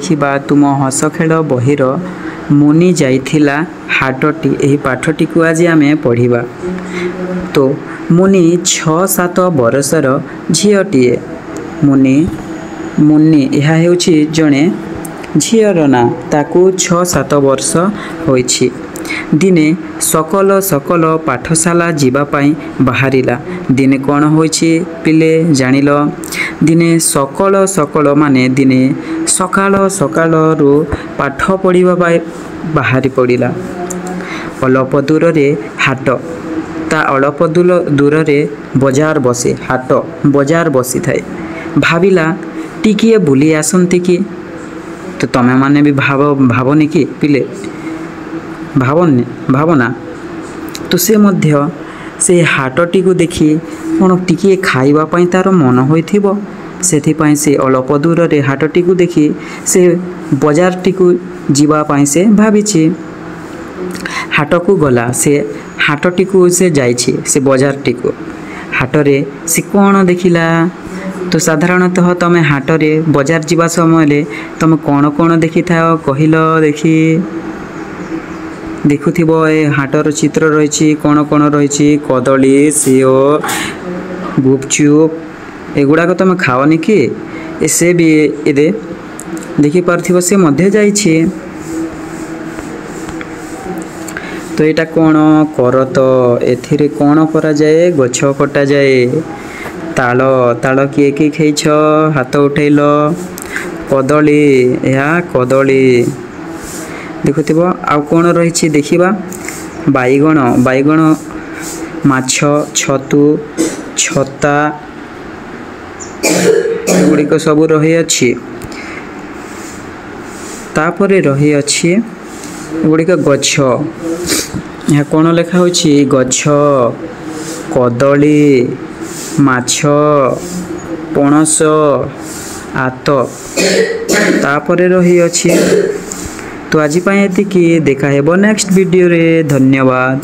देखिबा तुम हस खेल बहिर मुनि जाइथिला हाटटी एही पाठटी को आज आमे पढ़िबा। तो मुनि 6-7 बरसर झीटीए मुनि यह हेउछि जणे झीर ना ताकू 6-7 वर्ष होइछि। दिने सकल सकल पाठशाला जीवा पाई बाहरिला। दिने कौन होइछि पिले जानिल। दिने सकल सकल माने दिने सकाल सकाल रु पाठ पढ़िबा पाई बाहरी पड़िला। अल्प दूर रे हाट ता अल्प दूर रे बजार बसे। हाट बजार बसी थाए। भाविला टिकिए बुली आसंती कि। तो तमे माने भी भावनी कि पिले भावना। तो से मध्य से हाटटी को देखी कौन टिकिए खाइबा पाई तार मन होइथिबो। सेथिपाई से अल्प दूर रे हाटटी को देखी से बजारटी को जीवा पाई से भाविछि। हाट को गला से हाटटी को से जाइछि से बजारटी को। हाटरे से कौन देखिला। तो साधारणतः तमे हाटरे बजार जीवा समय तमे कौन कौन देखि थाओ कहिलो देखी। देखुथिबो ए हाटर चित्र रहिछि कौन कौन रहिछि कदली सेओ गुपचुप एगुड़ा को तमे खाओनी कि से भी एदे देखि पारथिबो से मध्य जाइछि। तो एटा कौन कर तो एथिरे कौन करा जाए गछ कटा जाए। ताल किए कि खेइछ हाथ उठैलो कदली या कदली देखुथिबो। आ कौन रहिछि देखिबा बाइगण माछ छतु छता एगुड़िक सब रही अछि। तापरे रही अछि एगुड़िक गछ। यहाँ कौन लेखा होछि गछ कदली माछ पणस आत तापरे रही अछि। तो आज एतिकी देखा हेबो नेक्स्ट वीडियो रे। धन्यवाद।